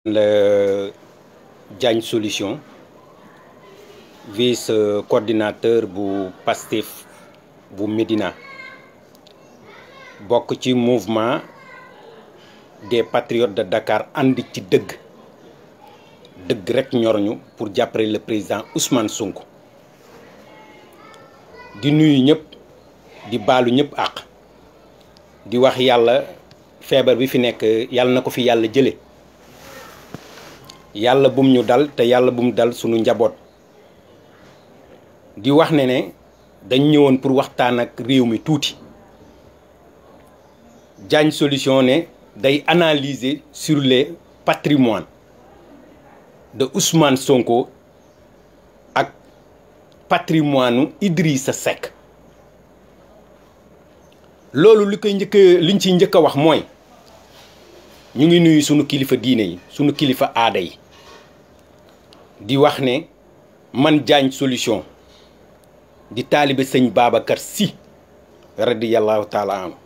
le Diagne Solution vice coordinateur bu Pastef bu Médina bokk ci mouvement des patriotes de Dakar ànd ci dëgg rek ñorñu pour jàppale le président Ousmane Sonko di nuyu ñëpp di baalu ñëpp àq di wax yàlla feebar bi fi nekk yàlla na ko fi yàlla jële yàlla bum ñu dal te yàlla bum dal sunu njaboot di wax ne dañ ñëwoon pour waxtaan ak réew mi tuuti Diagne Solution ne day analyser sur les patrimoines de Ousmane Sonko ak patrimoine Idrissa Seck loolu liñ ciy njëkk a wax mooy ñu ngi nuyu sunu kilifa diine yi sunu kilifa aada yi di wax ne man Diagne Solution di taalibe sëñ Babacar Sy radiyallahu taala anhu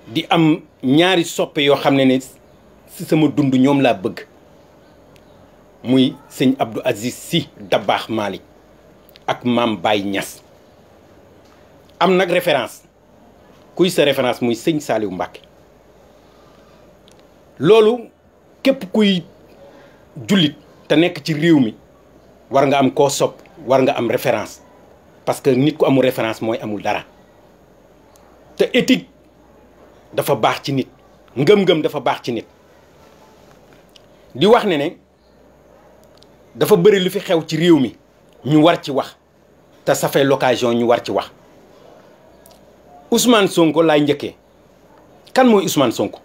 di am ñaari soppe yoo xam ne ci sama dund ñoom laa bëgg muy sëñ Abdou Aziz Sy Dabakh Malick ak Maam Baye Niass am nag référence kuy sa référence muy sëñ Saliou Mbacké loolu képp kuy jullit te nekk ci réew mi war nga am koo sopp war nga am référence parce que nit ku amul référence mooy amul dara te éthique dafa baax ci nit ngëm-ngëm dafa baax ci nit di wax ne dafa bëri lu fi xew ci réew mi ñu war ci wax te ça fait l'occasion ñu war ci wax Ousmane Sonko laay njëkkee kan mooy Ousmane Sonko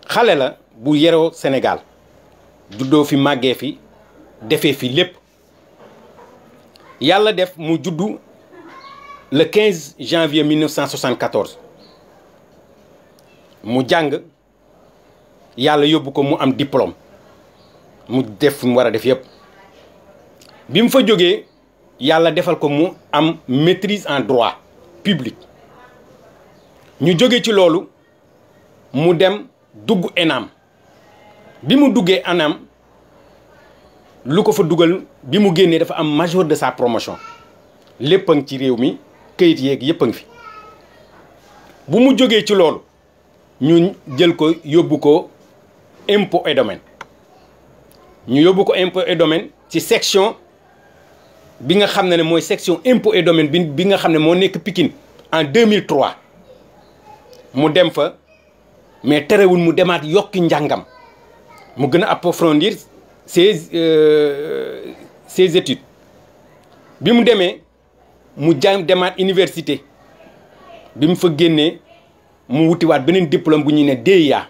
xale la bu yeroo Sénégal juddoo fi màggee fi defee fi lépp yàlla def mu juddu le 15 janvier 1974 mu jàng yàlla yóbbu ko mu am diplôme mu def mu war a def yépp bi mu fa jógee yàlla defal ko mu am maîtrise en droit public ñu jóge ci loolu mu dem dugg ENAM bi mu duggee ENAM lu ko fa dugal bi mu génnee dafa am major de sa promotion lépp a ngi ci réew mi këyit yeeg yépp a ngi fi bu mu jógee ci loolu ñu jël ko yóbbu ko impôt et domaine ñu yóbbu ko impôt et domaine ci section bi nga xam ne mooy section impôt et domaine bi nga xam ne moo nekk Pikine en 2003 mu dem fa mais terewul mu demaat yokki njàngam mu gën a approfondir ses études bi mu demee mu demaat université bi mu fa génnee mu wutiwaat beneen diplôme bu ñuy ne DEA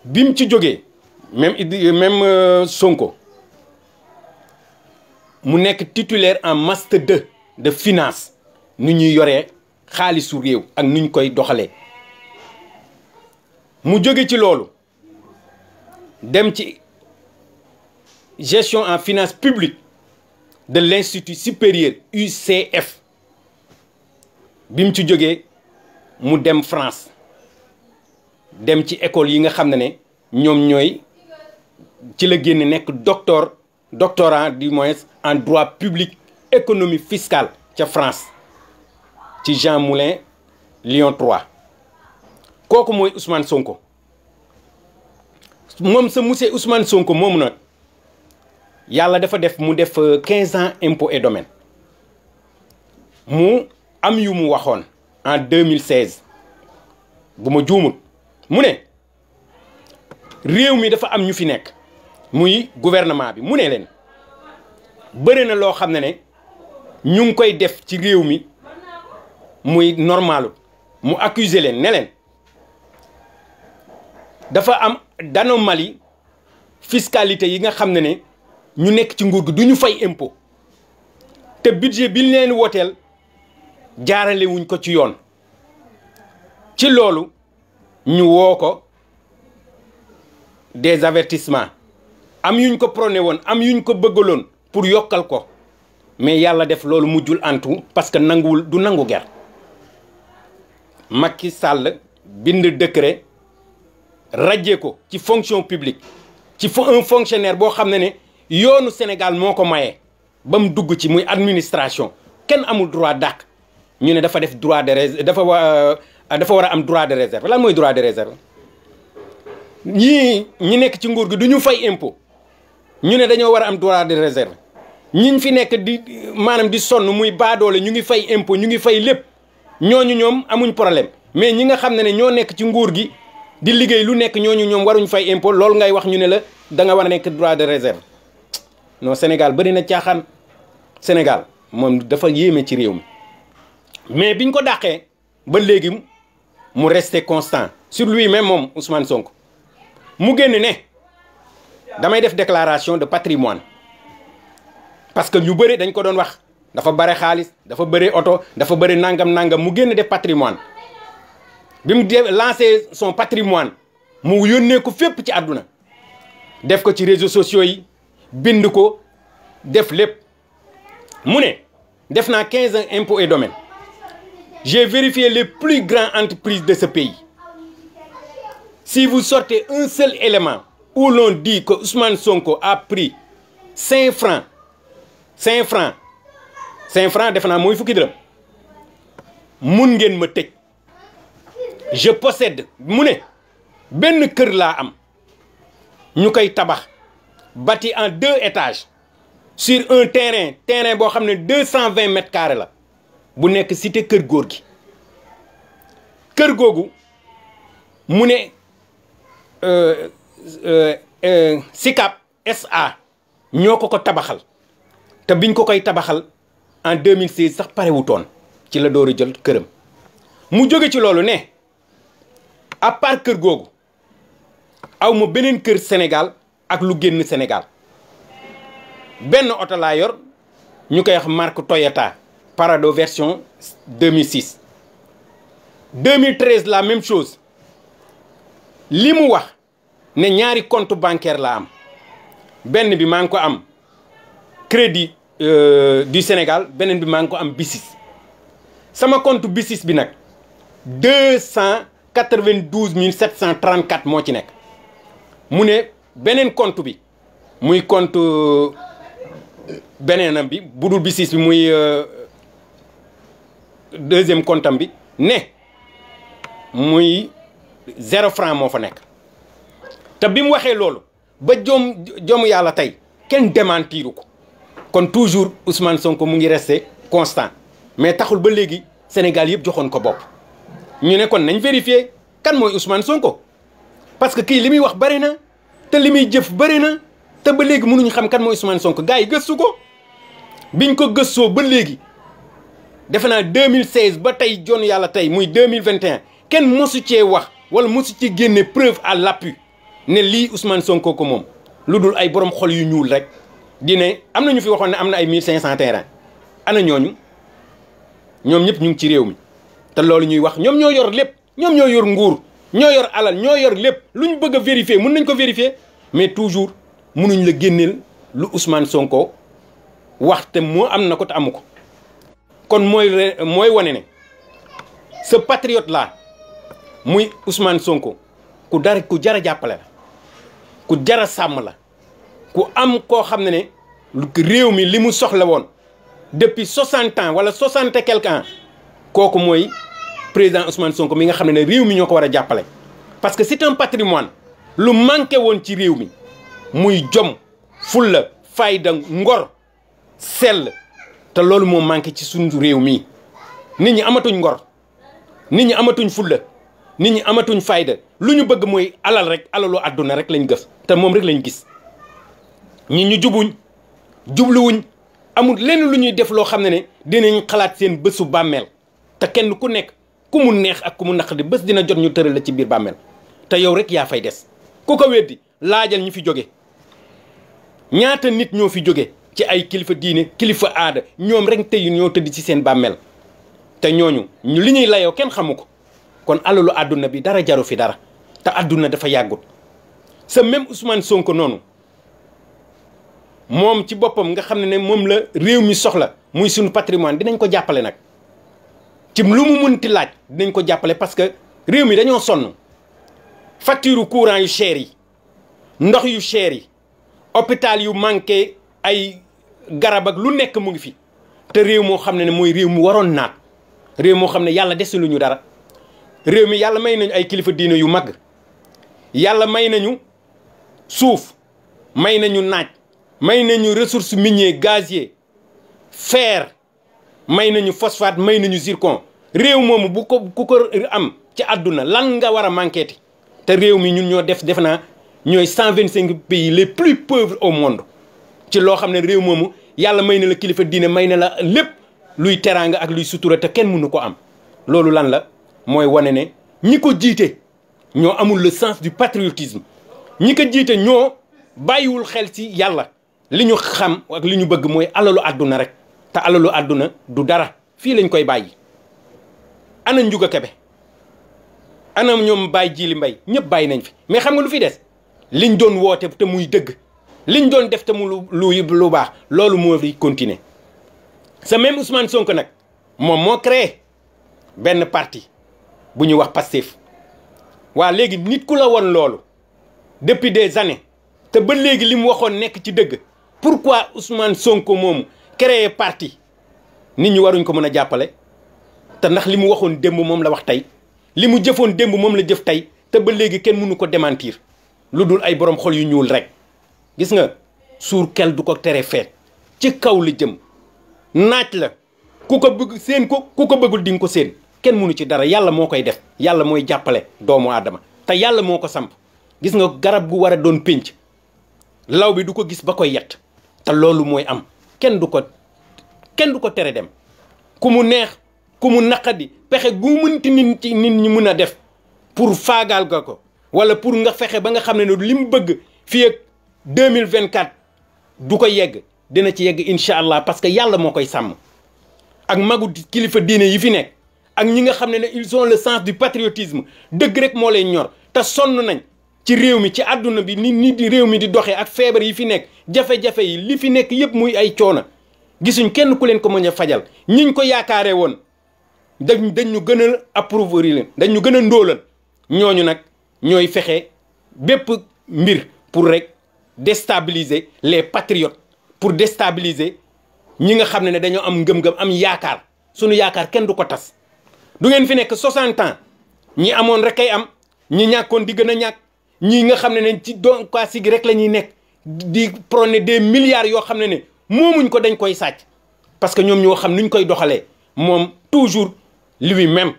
bi mu ci jógee même Sonko mu nekk titulaire en master 2 de finance nu ñuy yoree xaalisu réew ak nu ñu koy doxalee mu jóge ci loolu dem ci gestion en finance publique de l'Institut supérieur UCF bi mu ci jógee mu dem France dem ci école yi nga xam ne ñoom ñooy ci la génn nekk doctorant du moins en droit public économie fiscale ca France ci Jean Moulin Lyon 3 kooku mooy Ousmane Sonko moom sa monsieur Ousmane Sonko moomu nag yàlla dafa def mu def 15 ans impôt et domaine mu am yu mu waxoon en 2016 bu ma juumul mu ne réew mi dafa am ñu fi nekk muy gouvernement bi mu ne leen bëri na loo xam ne ñu ngi koy def ci réew mi muy normalu mu accuser leen ne leen dafa am anomalie fiscalité yi nga xam ne ñu nekk ci nguur gi du ñu fay impôt te budget bi leen woteel jaarale wuñ ko ci yoon ci loolu ñu woo ko des avertissements am yuñ ko prôné woon am yuñ ko bëggaloon pour yokkal ko mais yàlla def loolu mujjul antu parce que nanguwul du nangu ger Macky Sall bind décret radié ko ci fonction publique ci un fonctionnaire boo xam ne yoonu Sénégal moo ko maye ba mu dugg ci muy administration kenn amul droit dàq ñu ne dafa def droit de réserve dafa war a am droit de réserve lan mooy droit de réserve ñi nekk ci nguur gi du ñu fay impôt ñu ne dañoo war a am droit de réserve ñiñ fi nekk di maanaam di sonn muy baadoole ñu ngi fay impôt ñu ngi fay lépp ñooñu ñoom amuñ problème mais ñi nga xam ne ñoo nekk ci nguur gi di liggéey lu nekk ñooñu ñoom waruñ fay impôt loolu ngay wax ñu ne la da nga war a nekk droit de réserve non Sénégal bëri na caaxaan Sénégal moom dafa yéeme ci réew mi mais biñ ko dàqee ba léegi mu resté constant sur lui-même moom Ousmane Sonko mu génn ne damay def déclaration de patrimoine parce que ñu bëri dañ ko doon wax dafa bare xaalis dafa bëri oto dafa bëri nangam mu génn def patrimoine bi mu lancé son patrimoine mu yónnee ko fépp ci àdduna def ko ci réseaux sociaux yi bind ko def lépp mu ne def naa 15 ans impôts et domaines j'ai vérifié les plus grandes entreprises de ce pays si vous sortez un seul élément où l'on dit que Ousmane Sonko a pris 5 francs def naa mooy fukki dërëm mun ngeen ma tëj je possède mu ne benn kër laa am ñu koy tabax bâti en 2 étages sur un terrain boo xam ne 220 mètres carrés la bu nekk cité kër góor gi kër googu mu ne SICAP SA ñoo ko tabaxal te biñ ko koy tabaxal en 2016 sax parewutoon ci la door a jël këram mu jóge ci loolu ne à part kër googu aw ma beneen kër Sénégal ak lu génn Sénégal benn oto laa yor ñu koy wax marque Toyota Parado version 2006 2013 la même chose li mu wax ne ñaari compte bancaire la am benn bi maa ngi ko am crédit du Sénégal beneen bi maa ngi ko am BICIS sama compte BICIS bi nag 292 734 moo ci nekk mu ne beneen compte bi muy compte beneenam bi budul BICIS bi muy deuxième compte am bi ne muy 0 franc moo fa nekk te bi mu waxee loolu ba jomu yàlla tey kenn démentiru ko kon toujours Ousmane Sonko mu ngi resté constant mais taxul ba léegi Sénégal yëpp joxoon ko bopp ñu ne kon nañ vérifier kan mooy Ousmane Sonko parce que kii li muy wax bëri na te li muy jëf bëri na te ba léegi mënuñu xam kan mooy Ousmane Sonko gars yi gëstu ko biñ ko gëstoo ba léegi defe naa 2016 ba tey jon yàlla tey muy 2021 kenn mosu cee wax wala mosu ci génne preuve à l'appui ne lii Ousmane Sonko ko moom lu dul ay borom xol yu ñuul rek di ne am na ñu fi waxoon ne am na ay 1500 terrain ana ñooñu ñoom ñëpp ñu ngi ci réew mi te loolu ñuy wax ñoom ñoo yor lépp ñoom ñoo yor nguur ñoo yor alal ñoo yor lépp lu ñu bëgg a vérifier mën nañ ko vérifier mais toujours mënuñ la génneel lu Ousmane Sonko wax te moo am na ko te amu ko kon mooy wane ne ce patriote là muy Ousmane Sonko ku jara jàppale la ku jara sàmm la ku am koo xam ne réew mi li mu soxla woon depuis 60 ans wala 60 et quelques ans kooku mooy président Ousmane Sonko mi nga xam ne réew mi ñoo ko war a jàppale parce que c'est un patrimoine lu manqué woon ci réew mi muy jom fulla fayda ngor sell te loolu moo manqué ci suñu réew mi nit ñi amatuñ ngor nit ñi amatuñ fulla nit ñi amatuñ fayda lu ñu bëgg mooy alal rek alalu àdduna rek lañ gës te moom rek lañ gis ñi ñu jubluwuñ amul lenn lu ñuy def loo xam ne dinañ xalaat seen bésu bàmmeel te kenn ku nekk ku mu neex ak ku mu naqadi bés dina jot ñu tëral la ci biir bàmmeel te yow rek yaa fay des ku ko weddi laajal ñi fi jóge ñaata nit ñoo fi jóge ci ay kilifa diine kilifa aada ñoom rek tey ñoo tëdd ci seen bàmmeel te ñooñu li ñuy layoo kenn xamu ko kon alalu àdduna bi dara jaru fi dara te àdduna dafa yàggut sa même Ousmane Sonko noonu moom ci boppam nga xam ne moom la réew mi soxla muy suñu patrimoine dinañ ko jàppale nag ci lu mu mënti laaj dinañ ko jàppale parce que réew mi dañoo sonn facture courant yu cher yi ndox yu cher yi hôpital yu manqué ay garab ak lu nekk mu ngi fi te réew moo xam ne mooy réew mu waroon naat réew moo xam ne yàlla desiluñu dara réew mi yàlla may nañu ay kilifa diine yu mag yàlla may nañu suuf may nañu naaj may nañu ressources minières gazier fer may nañu phosphate may nañu zircon réew moomu bu ko am ci àdduna lan nga war a manquéti te réew mi ñun ñoo def naa ñooy 125 pays les plus pauvres au monde ci loo xam ne réew moomu yàlla may na la kilifa diine may na la lépp luy teraanga ak luy sutura te kenn mënu ko am loolu lan la mooy wane ne ñi ko jiite ñoo amul le sens du patriotisme ñi ko jiite ñoo bàyyiwul xel ci yàlla li ñu xam ak li ñu bëgg mooy alalu àdduna rek te alalu àdduna du dara fii lañ koy bàyyi ana Ndiouga Kébé ana ñoom Baye Djili Mbaye ñëpp bàyyi nañ fi mais xam nga lu fi des liñ doon woote te muy dëgg liñ doon def te mu lu baax loolu moo fi continuer sa même Ousmane Sonko nag moom moo créé benn parti bu ñuy wax Pastef waa léegi nit ku la woon loolu depuis des années te ba léegi li mu waxoon nekk ci dëgg pourquoi Ousmane Sonko moomu créé parti nit ñi waruñ ko mën a jàppale te ndax li mu waxoon démb moom la wax tey li mu jëfoon démb moom la jëf tey te ba léegi kenn mënu ko démentir lu dul ay borom xol yu ñuul rek gis nga suur kel du ko tere feet ci kaw la jëm naaj la ku ko bëgg seen ko ku ko bëggul di nga ko seen kenn mënu ci dara yàlla moo koy def yàlla mooy jàppale doomu aadama te yàlla moo ko samp gis nga garab gu war a doon pénc law bi du ko gis ba koy yett te loolu mooy am kenn du ko tere dem ku mu neex ku mu naqadi pexe gu mënti nit ñi mën a def pour faagaal ga ko wala pour nga fexe ba nga xam ne li mu bëgg fii ak 2024 du ko yegg dina ci yegg incha allah parce que yàlla moo koy sàmm ak magu kilifa diine yi fi nekk ak ñi nga xam ne ils ont le sens du patriotisme dëgg rek moo lay ñor te sonn nañ ci réew mi ci àdduna bi ni di réew mi di doxee ak feebar yi fi nekk jafe-jafe yi li fi nekk yëpp muy ay coono gisuñ kenn ku leen ko mën a fajal ñiñ ko yaakaare woon dañ ñu gën a appauvrir leen dañ ñu gën a ndóolal ñooñu nag ñooy fexe bépp mbir pour rek déstabiliser les patriotes pour déstabiliser ñi nga xam ne dañoo am ngëm-ngëm am yaakaar sunu yaakaar kenn du ko tas du ngeen fi nekk 60 ans ñi amoon rek ay am ñi ñàkkoon di gën a ñàkk ñi nga xam ne ci don quasi gi rek la ñuy nekk di prôner des milliards yoo xam ne moomuñ ko dañ koy sàcc parce que ñoom ñoo xam nuñ koy doxalee moom toujours lui-même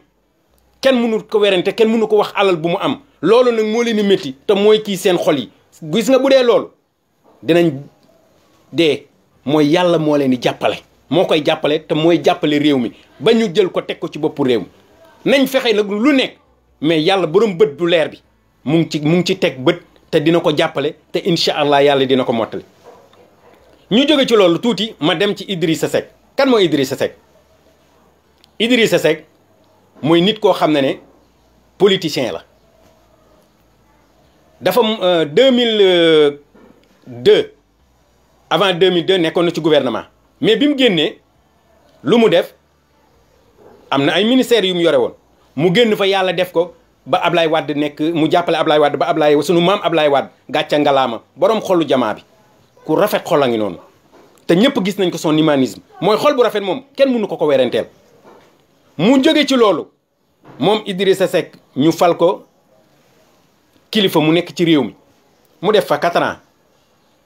kenn mënu ko werante kenn mënu ko wax alal bu mu am loolu nag moo leen di métti te mooy kii seen xol yi gis nga bu dee loolu dinañ dee mooy yàlla moo leen di jàppale moo koy jàppale te mooy jàppale réew mi ba ñu jël ko teg ko ci boppu réew mi nañ fexe nag lu nekk mais yàlla borom bët du leer bi mu ngi ci teg bët te dina ko jàppale te incha allah yàlla dina ko mottali ñu jóge ci loolu tuuti ma dem ci Idrissa Seck kan mooy Idrissa Seck Idrissa Seck mooy nit koo xam ne politicien la dafa 2002 avant 2002 nekkoon na ci gouvernement mais bi mu génnee lu mu def am na ay ministères yu mu yore woon mu génn fa yàlla def ko ba Ablaye Wade nekk mu jàppale Ablaye Wade ba sunu maam Ablaye Wade gàcca ngalaama borom xolu jamaa bi ku rafet xol a ngi noonu te ñëpp gis nañ ko son humanisme mooy xol bu rafet moom kenn mënu ko weranteel mu jóge ci loolu moom Idrissa Seck ñu fal ko kilifa mu nekk ci réew mi mu def fa 4 ans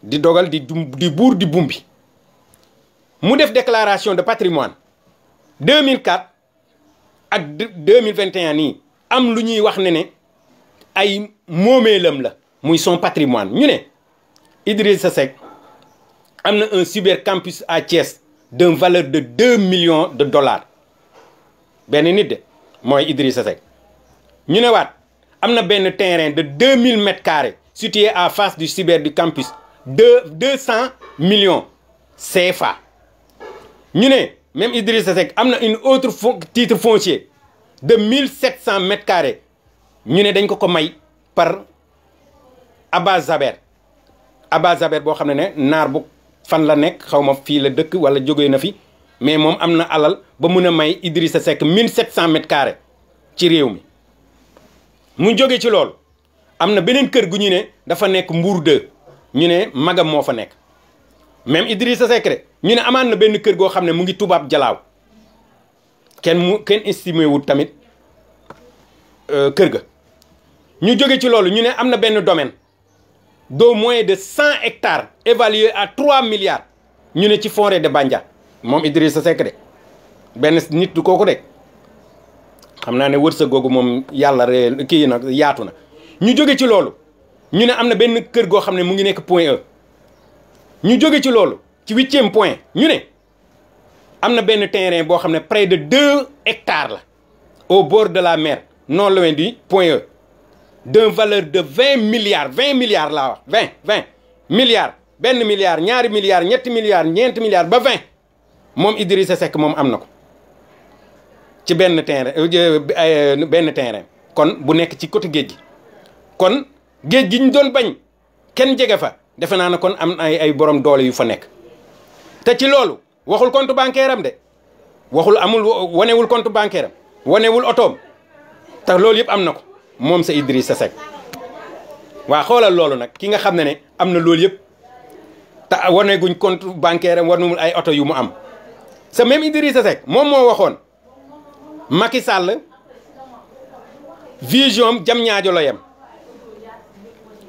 di dogal di buur di bumbi mu def déclaration de patrimoine 2004 ak 2021 nii am lu ñuy wax ne ay moomeelam la muy son patrimoine ñu ne Idrissa Seck am na un cyber campus à Thiès d'une valeur de 2 millions de dollars benn nit de mooy Idrissa Seck ñu ne waat am na benn terrain de 2000 mètres carrés situé à face du cyber du campus de 200 millions CFA ñu ne même Idrissa Seck am na une autre titre foncier de 1700 mètres carrés ñu ne dañ ko may par Abba Zaber boo xam ne naar bu fan la nekk xaw ma fii la dëkk wala jógee na fi mais moom am na alal ba mun a may Idrissa Seck 1700 mètres carrés ci réew mi mu jóge ci loolu am na beneen kër gu ñu ne dafa nekk Mbour 2 ñu ne magam moo fa nekk même Idrissa Seck de ñu ne amaan na benn kër goo xam ne mu ngi tubaab jalaaw kenn estimé wul tamit kër ga. ñu jóge ci loolu ñu ne am na benn domaine d'au moins de 100 hectares évalué à 3 milliards ñu ne ci forêt de Bandia moom Idrissa Seck de benn nit du kooku de xam naa ne wërsëg googu moom yàlla ree kii nag yaatu na. ñu jóge ci loolu ñu ne am na benn kër goo xam ne mu ngi nekk Point E ñu jóge ci loolu ci 8e point ñu ne am na benn terrain boo xam ne près de 2 hectares la au bord de la mer non loin du Point E d'une valeur de 20 milliards laa wax 20 milliards benn milliard ñaari milliards ñetti milliards ñeenti milliards ba 20 moom Idrissa Seck moom am na ko ci benn terrain kon bu nekk ci côté géej gi kon géej gi ñu doon bañ kenn jege fa defe naa ne kon am ay borom doole yu fa nekk te ci loolu waxul compte bancaire am de waxul amul wanewul compte bancaire am wanewul otoom te loolu yëpp am na ko moom sa Idrissa Seck waa xoolal loolu nag ki nga xam ne am na loolu yëpp te waneguñ compte bancaire am wanewul ay oto yu mu am sa même Idrissa Seck moom moo waxoon Macky Sall vision jam ñaajo la yem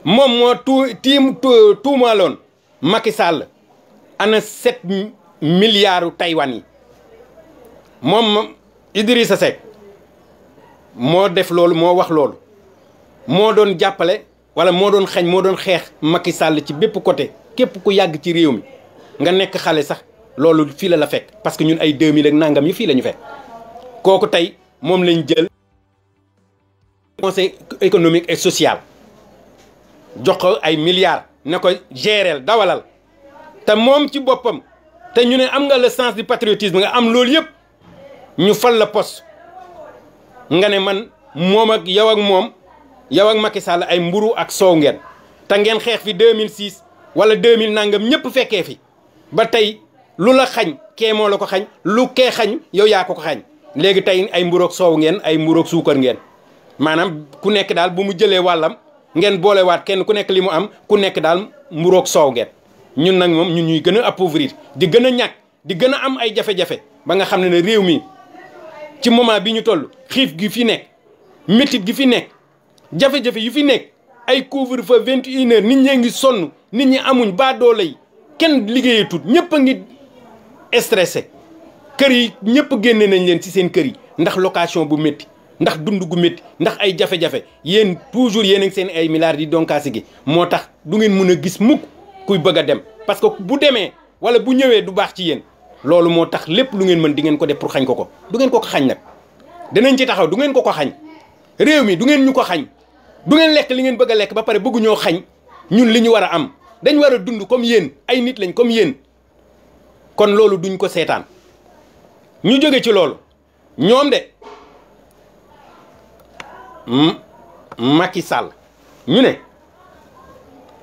moom moo tuumaaloon Macky Sall ana 7 milliards Taïwan yi moom Idrissa Seck moo def loolu moo wax loolu moo doon jàppale wala moo doon xañ moo doon xeex Macky Sall ci bépp côté képp ku yàgg ci réew mi nga nekk xale sax loolu fii la fekk parce que ñun ay 2000 ak nangam yi fii la ñu fekk kooku tey moom lañ jël conseil économique et social jox ko ay milliards ne ko géreel dawalal te moom ci boppam te ñu ne am nga le sens du patriotisme nga am loolu yëpp ñu fal la poste nga ne man moom ak yow ak Macky Sall ay mburu ak soow ngeen te ngeen xeex fi 2006 wala 2000 nangam ñëpp fekkee fi ba tey lu la xañ kee moo la ko xañ lu kee xañ yow yaa ko xañ léegi tey ay mburoog soow ngeen ay mburoog suukar ngeen maanaam ku nekk daal bu mu jëlee wàllam ngeen boolewaat kenn ku nekk li mu am ku nekk daal mburoog soow ngeen ñun nag moom ñun ñuy gën a appauvrir di gën a ñàkk di gën a am ay jafe-jafe ba nga xam ne réew mi ci moment bi ñu toll xiif gi fi nekk métit gi fi nekk jafe-jafe yu fi nekk ay couvre-feu 21 heures nit ñee ngi sonn nit ñi amuñ baa doole yi kenn liggéeyatut ñëpp a ngi stressé kër yi ñëpp génne nañ leen ci seen kër yi ndax location bu métti ndax dund gu métti ndax ay jafe-jafe yéen toujours yéen a ngi seen ay milliards di donkaasi gi moo tax du ngeen mun a gis mukk kuy bëgg a dem parce que bu demee wala bu ñëwee du baax ci yéen loolu moo tax lépp lu ngeen mën di ngeen ko def pour xañ ko du ngeen ko xañ nag dinañ ci taxaw du ngeen ko xañ réew mi du ngeen ñu ko xañ du ngeen lekk li ngeen bëgg a lekk ba pare bëggu ñoo xañ ñun li ñu war a am dañ war a dund comme yéen ay nit lañ comme yéen kon loolu duñ ko seetaan ñu jóge ci loolu ñoom de Macky Sall ñu ne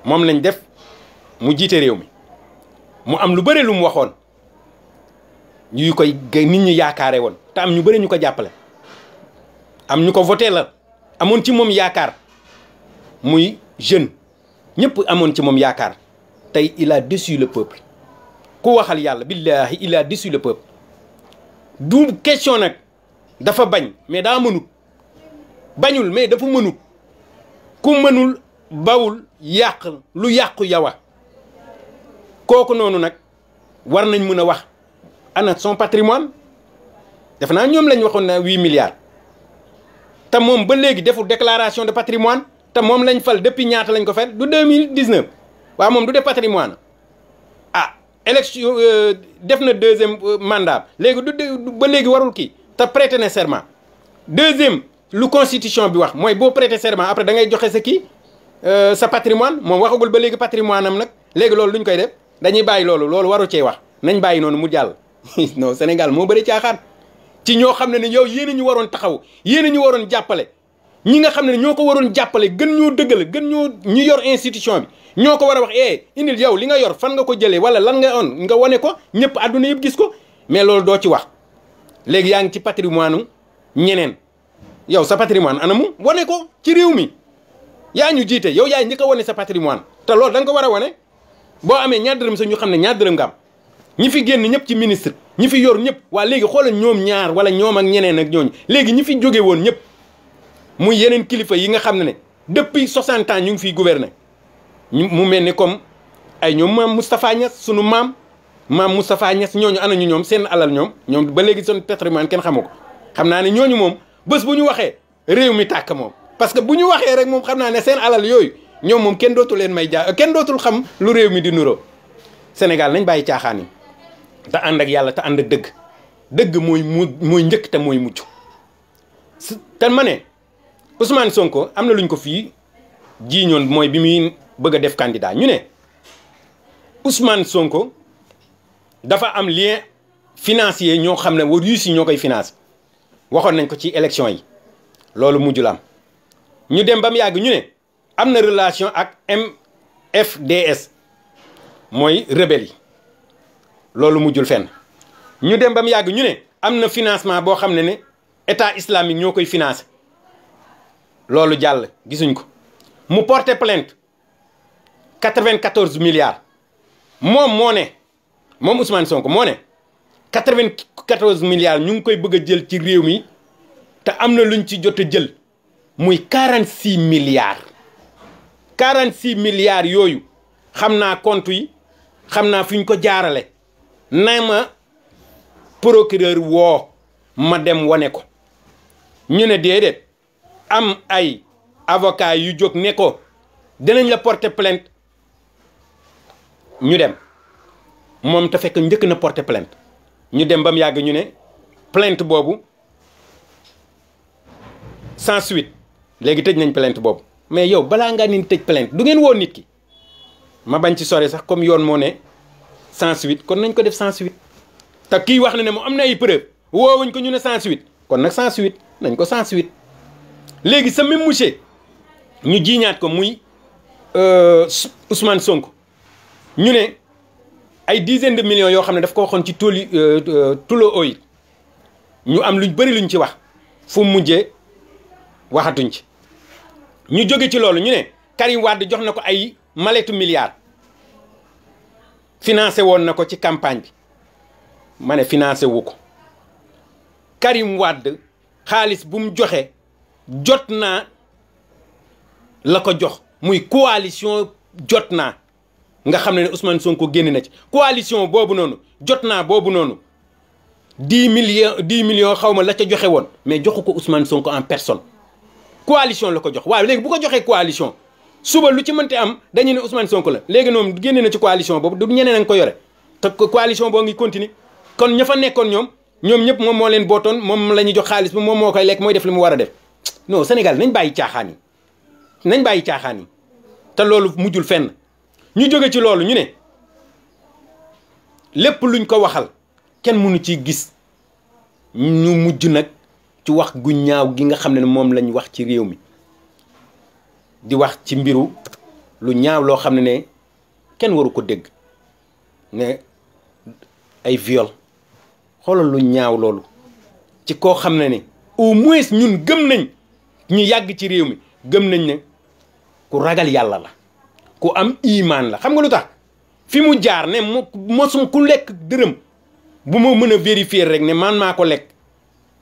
moom lañ def mu jiite réew mi mu am lu bëri lu mu waxoon ñu koy nit ñi yaakaare woon te am ñu bëri ñu ko jàppale am ñu ko voté la amoon ci moom yaakaar muy jeune ñëpp amoon ci moom yaakaar tey il a déçu le peuple ku waxal yàlla billahi il a déçu le peuple du question nag dafa bañ mais daa mënut bañul mais dafa mënut ku mënul bawul yàq lu yàqu yawa kooku noonu nag war nañ mën a wax ana son patrimoine def naa ñoom lañ waxoon na 8 milliards te moom ba léegi deful déclaration de patrimoine te moom lañ fal depuis ñaata lañ ko fal du 2019 waaw moom du def patrimoine ah élection def na 2e mandat léegi du ba léegi warul kii te prêter na serment 2e lu constitution bi wax mooy boo prêter serment après da ngay joxe sa kii sa patrimoine moom waxagul ba léegi patrimoine am nag léegi loolu duñ koy def dañuy bàyyi loolu waru cee wax nañ bàyyi noonu mu jàll non Sénégal moo bëri caaxaan ci ñoo xam ne yow yéen a ñu waroon taxaw yéen a ñu waroon jàppale ñi nga xam ne ñoo ko waroon jàppale gën ñoo dëggal gën ñoo ñu yor institution bi ñoo ko war a wax indil yow li nga yor fan nga ko jëlee wala lan nga wane ko ñëpp àdduna yëpp gis ko mais loolu doo ci wax léegi yaa ngi ci patrimoine ñeneen yow sa patrimoine anamu wane ko ci réew mi yaa ñu jiite yow yaay njëkk a wane sa patrimoine te loolu da nga ko war a wane boo amee ñaar dërëm sax ñu xam ne ñaar dërëm nga am ñi fi génn ñëpp ci ministre ñi fi yor ñëpp waa léegi xoolal ñoom ñaar wala ñoom ak ñeneen ak ñooñu léegi ñi fi jóge woon ñëpp muy yeneen kilifa yi nga xam ne depuis 60 ans ñu ngi fiy gouverner mu mel ni comme ay ñoom maam Moustapha Niass sunu maam Moustapha Niass ñooñu ana ñu ñoom seen alal ñoom ba léegi seen patrimoine kenn xamu ko xam naa ne ñooñu moom bés bu ñu waxee réew mi tàkk moom parce que bu ñu waxee rek moom xam naa ne seen alal yooyu ñoom moom kenn dootul leen may kenn dootul xam lu réew mi di nuroo Sénégal nañ bàyyi caaxaan yi te ànd ak yàlla te ànd ak dëgg mooy njëkk te mooy mucc te ma ne Ousmane Sonko am na luñ ko fii jiiñoon mooy bi muy bëgg a def candidat ñu ne Ousmane Sonko dafa am lien financier ñoo xam ne Russie ñoo koy financé waxoon nañ ko ci élection yi loolu mujjul am ñu dem ba mu yàgg ñu ne am na relation ak MFDS mooy rebelle yi loolu mujjul fenn ñu dem ba mu yàgg ñu ne am na financement boo xam ne état islamique ñoo koy financé loolu jàll gisuñ ko mu porté plainte 94 milliards moom Ousmane Sonko moo ne 94 milliards ñu ngi koy bëgg a jël ci réew mi te am na luñ ci jot a jël muy 46 milliards 46 milliards yooyu xam naa compte yi xam naa fi ñu ko jaarale na ma procureur woo ma dem wane ko ñu ne déedéet am ay avocat yu jóg ne ko dinañ la porter plainte ñu dem moom te fekk njëkk na porter plainte ñu dem ba mu yàgg ñu ne plainte boobu sans suite léegi tëj nañ plainte boobu mais yow balaa ngaa ni tëj plainte du ngeen woo nit ki ma bañ ci sore sax comme yoon moo ne sans suite kon nañ ko def sans suite te kii wax na ne moom am na ay preuve woowuñ ko ñu ne sans suite kon nag sans suite nañ ko sans suite léegi sa même monsieur ñu jiiñaat ko muy Ousmane Sonko ñu ne ay dizaine de millions yoo xam ne daf ko waxoon ci Tullow Oil ñu am luñ bëri luñ ci wax fu mu mujjee waxatuñ ci ñu jóge ci loolu ñu ne Karim Wade jox na ko ay maletu milliards financé woon na ko ci campagne bi ma ne financé wu ko Karim Wade xaalis bu mu joxe jot naa la ko jox muy coalition jot naa nga xam ne Ousmane Sonko génn na ci coalition boobu noonu jot naa boobu noonu 10 millions xaw ma la ca joxe woon mais joxu ko Ousmane Sonko en personne coalition la ko jox waaw léegi bu ko joxee coalition suba lu ci mënti am dañu ne Ousmane Sonko la léegi noonu génne na ci coalition boobu du ñeneen a nga ko yore te coalition boo ngi continuer kon ña fa nekkoon ñoom ñëpp moom moo leen bootoon moom la ñuy jox xaalis bi moom moo koy lekk mooy def li mu war a def non Sénégal nañ bàyyi caaxaan yi nañ bàyyi caaxaan yi te loolu mujjul fenn ñu jóge ci loolu ñu ne lépp luñ ko waxal kenn mënu ci gis ñu mujj nag ci wax gu ñaaw gi nga xam ne moom lañ wax ci réew mi di wax ci mbiru lu ñaaw loo xam ne kenn waru ko dégg ne ay viol xoolal lu ñaaw loolu ci koo xam ne au moins ñun gëm nañ ñu yàgg ci réew mi gëm nañ ne ku ragal yàlla la ku am imaan la xam nga lu tax fi mu jaar ne mosum ku lekk dërëm bu ma mën a vérifier rek ne man maa ko lekk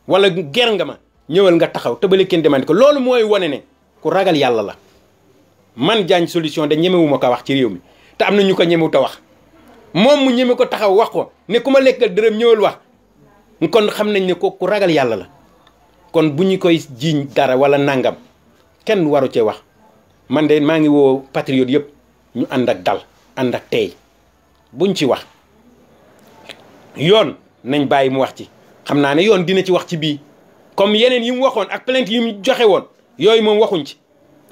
wala ger nga ma ñëwal nga taxaw te bale kenn demandi ko loolu mooy wane ne ku ragal yàlla la man Diagne Solution de ñemewu ma ko wax ci réew mi te am na ñu ko ñemewu ta wax moom mu ñeme ko taxaw wax ko ne ku ma lekkal dërëm ñëwal wax kon xam nañ ne ko ku ragal yàlla la kon bu ñu koy jiiñ dara wala nangam kenn waru cee wax man de maa ngi woo patriote yëpp ñu ànd ak dal ànd ak tey buñ ci wax yoon nañ bàyyi mu wax ci xam naa ne yoon dina ci wax ci bii comme yeneen yi mu waxoon ak plainte yi mu joxe woon yooyu moom waxuñ ci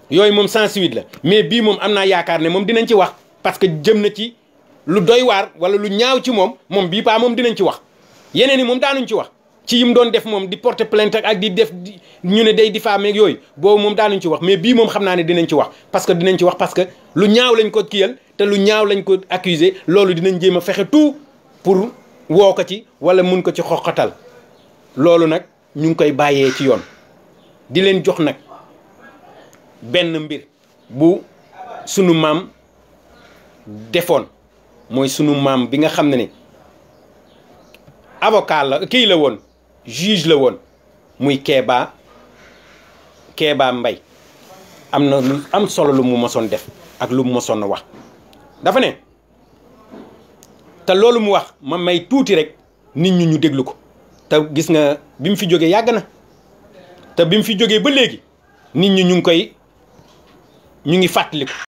yooyu moom sans suite la mais bii moom am naa yaakaar ne moom dinañ ci wax parce que jëm na ci lu doy waar wala lu ñaaw ci moom bii paa moom dinañ ci wax yeneen yi moom daanuñ ci wax ci yim doon def moom di porter plainte ak di def ñu ne day diffamer ak yooyu boobu moom daanuñ ci wax mais bii moom xam naa ne dinañ ci wax parce que dinañ ci wax parce que lu ñaaw lañ ko kiyal te lu ñaaw lañ ko accuser loolu dinañ jéem a fexe tout pour woo ko ci wala mun ko ci xoqatal loolu nag ñu ngi koy bàyyee ci yoon di leen jox nag benn mbir bu sunu maam defoon mooy sunu maam bi nga xam ne ni avocat la kii la woon juge la woon muy Kéba Mbaye am na lu am solo lu mu mosoon def ak lu mu mosoon wax dafa ne te loolu mu wax ma may tuuti rek nit ñi ñu déglu ko te gis nga bi mu fi jógee yàgg na te bi mu fi jógee ba léegi nit ñi ñu ngi fàttaliku